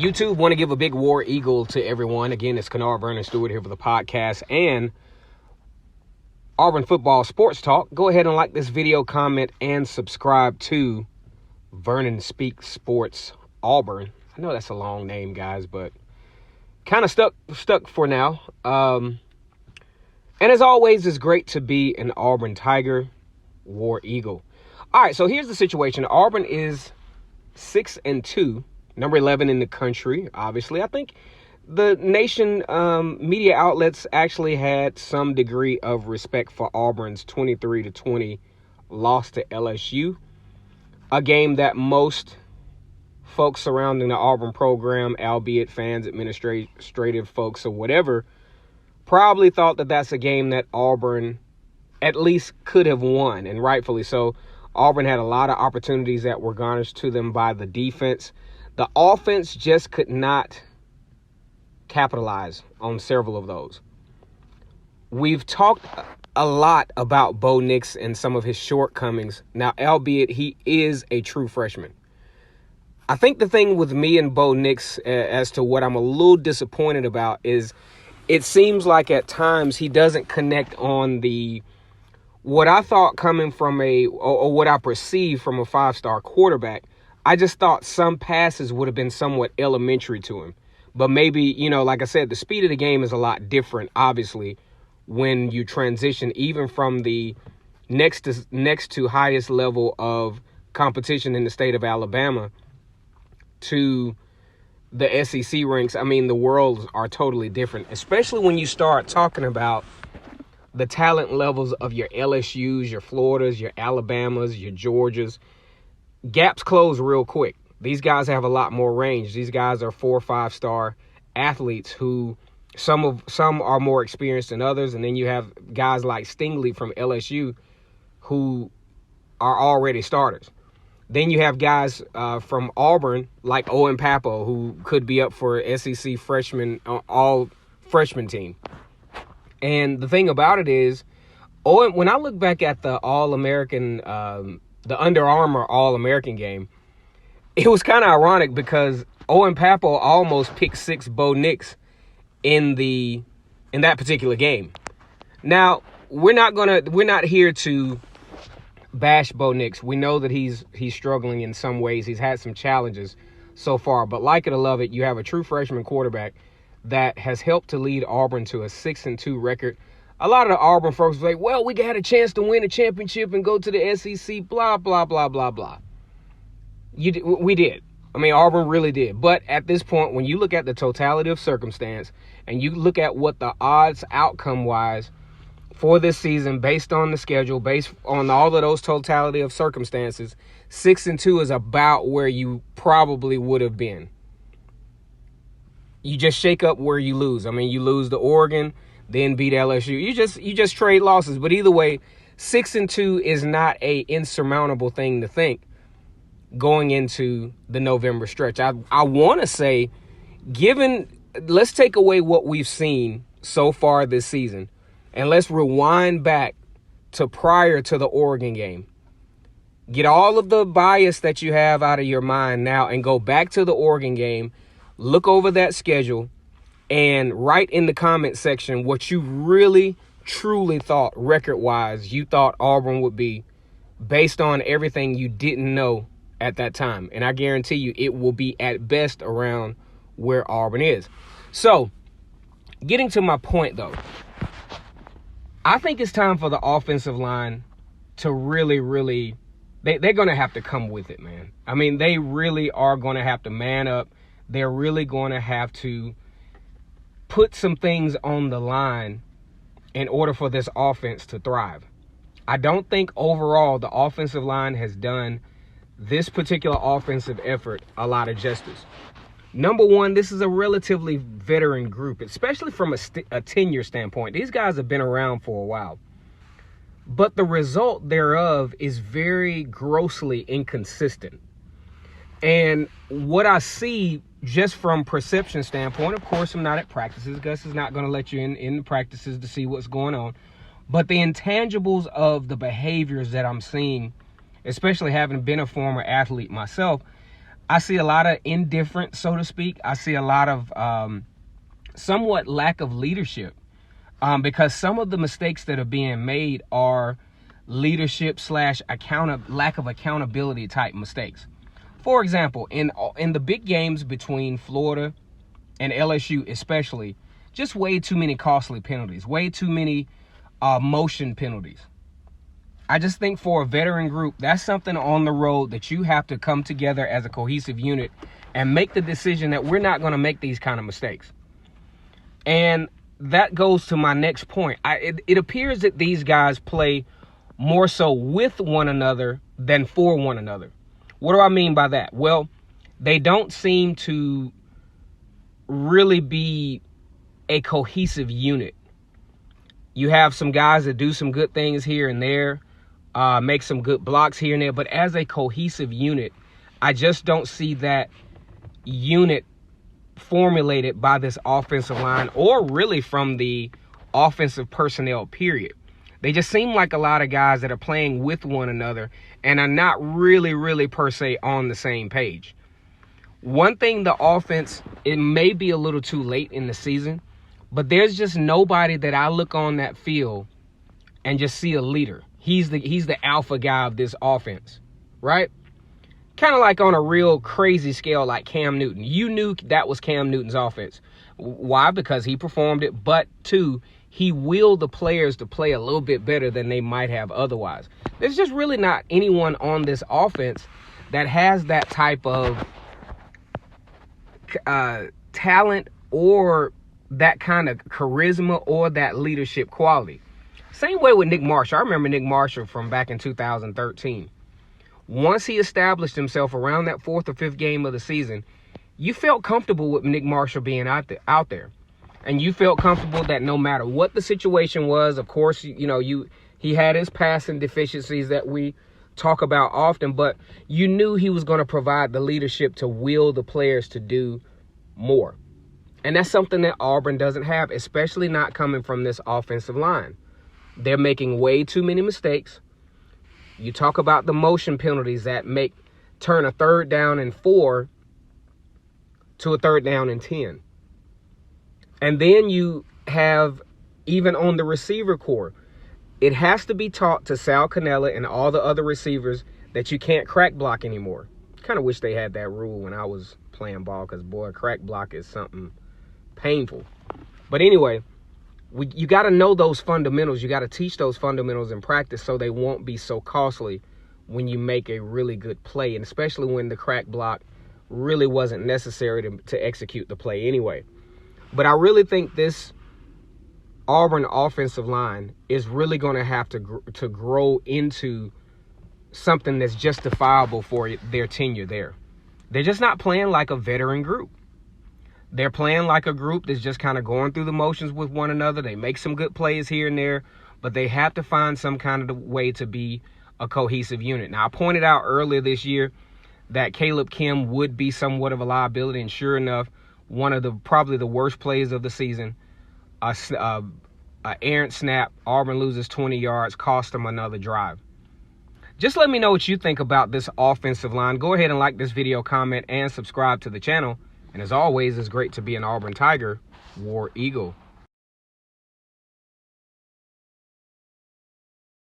YouTube, want to give a big war eagle to everyone. Again, it's Kennard Vernon Stewart here for the podcast and Auburn Football Sports Talk. Go ahead and like this video, comment, and subscribe to Vernon Speaks Sports Auburn. I know that's a long name, guys, but kind of stuck for now. And as always, it's great to be an Auburn Tiger, War Eagle. All right, so here's the situation. Auburn is 6-2. Number 11 in the country, obviously. I think the nation media outlets actually had some degree of respect for Auburn's 23-20 loss to LSU. A game that most folks surrounding the Auburn program, albeit fans, administrative folks, or whatever, probably thought that that's a game that Auburn at least could have won, and rightfully so. Auburn had a lot of opportunities that were garnished to them by the defense. The offense just could not capitalize on several of those. We've talked a lot about Bo Nix and some of his shortcomings. Now, albeit he is a true freshman. I think the thing with me and Bo Nix as to what I'm a little disappointed about is it seems like at times he doesn't connect on what I thought coming from or what I perceived from a five-star quarterback. I just thought some passes would have been somewhat elementary to him. But maybe, like I said, the speed of the game is a lot different, obviously, when you transition even from the next to highest level of competition in the state of Alabama to the SEC ranks. I mean, the worlds are totally different, especially when you start talking about the talent levels of your LSUs, your Floridas, your Alabamas, your Georgias. Gaps close real quick. These guys have a lot more range. These guys are 4 or 5 star athletes who some are more experienced than others. And then you have guys like Stingley from LSU who are already starters. Then you have guys from Auburn like Owen Pappoe who could be up for SEC freshman, all freshman team. And the thing about it is, Owen, when I look back at the All-American the Under Armour All-American game, it was kind of ironic because Owen Pappoe almost picked 6 Bo Nix in that particular game. Now, we're not here to bash Bo Nix. We know that he's struggling in some ways. He's had some challenges so far, but like it or love it, you have a true freshman quarterback that has helped to lead Auburn to a 6-2 record. A lot of the Auburn folks were like, well, we got a chance to win a championship and go to the SEC, blah, blah, blah, blah, blah. We did. I mean, Auburn really did. But at this point, when you look at the totality of circumstance and you look at what the odds outcome-wise for this season, based on the schedule, based on all of those totality of circumstances, 6-2 is about where you probably would have been. You just shake up where you lose. I mean, you lose to Oregon, then beat LSU. You just trade losses. But either way, 6-2 is not a insurmountable thing to think going into the November stretch. I want to say, let's take away what we've seen so far this season, and let's rewind back to prior to the Oregon game. Get all of the bias that you have out of your mind now and go back to the Oregon game, look over that schedule, and write in the comment section what you really, truly thought record-wise you thought Auburn would be based on everything you didn't know at that time. And I guarantee you it will be at best around where Auburn is. So, getting to my point, though, I think it's time for the offensive line to really, they're going to have to come with it, man. I mean, they really are going to have to man up. They're really going to have to put some things on the line in order for this offense to thrive. I don't think overall the offensive line has done this particular offensive effort a lot of justice. Number one, this is a relatively veteran group, especially from a tenure standpoint. These guys have been around for a while. But the result thereof is very grossly inconsistent. And what I see just from perception standpoint, of course, I'm not at practices. Gus is not going to let you in the practices to see what's going on. But the intangibles of the behaviors that I'm seeing, especially having been a former athlete myself, I see a lot of indifference, so to speak. I see a lot of somewhat lack of leadership, because some of the mistakes that are being made are leadership / lack of accountability type mistakes. For example, in the big games between Florida and LSU especially, just way too many costly penalties, way too many motion penalties. I just think for a veteran group, that's something on the road that you have to come together as a cohesive unit and make the decision that we're not going to make these kind of mistakes. And that goes to my next point. It appears that these guys play more so with one another than for one another. What do I mean by that? Well, they don't seem to really be a cohesive unit. You have some guys that do some good things here and there, make some good blocks here and there, but as a cohesive unit, I just don't see that unit formulated by this offensive line or really from the offensive personnel, period. They just seem like a lot of guys that are playing with one another and are not really per se on the same page. One thing, the offense, it may be a little too late in the season, but there's just nobody that I look on that field and just see a leader. He's the alpha guy of this offense, right? Kind of like on a real crazy scale like Cam Newton. You knew that was Cam Newton's offense. Why? Because he performed it, but two, he willed the players to play a little bit better than they might have otherwise. There's just really not anyone on this offense that has that type of talent or that kind of charisma or that leadership quality. Same way with Nick Marshall. I remember Nick Marshall from back in 2013. Once he established himself around that 4th or 5th game of the season, you felt comfortable with Nick Marshall being out there. And you felt comfortable that no matter what the situation was, of course, he had his passing deficiencies that we talk about often, but you knew he was going to provide the leadership to will the players to do more. And that's something that Auburn doesn't have, especially not coming from this offensive line. They're making way too many mistakes. You talk about the motion penalties that turn a 3rd down and 4 to a 3rd down and 10. And then you have, even on the receiver corps, it has to be taught to Sal Cannella and all the other receivers that you can't crack block anymore. Kind of wish they had that rule when I was playing ball, because, boy, crack block is something painful. But anyway, you got to know those fundamentals. You got to teach those fundamentals in practice so they won't be so costly when you make a really good play, and especially when the crack block really wasn't necessary to execute the play anyway. But I really think this Auburn offensive line is really going to have to grow into something that's justifiable for their tenure there. They're just not playing like a veteran group. They're playing like a group that's just kind of going through the motions with one another. They make some good plays here and there, but they have to find some kind of way to be a cohesive unit. Now, I pointed out earlier this year that Caleb Kim would be somewhat of a liability, and sure enough, one of probably the worst plays of the season, errant snap, Auburn loses 20 yards, cost them another drive. Just let me know what you think about this offensive line. Go ahead and like this video, comment, and subscribe to the channel. And as always, it's great to be an Auburn Tiger, War Eagle.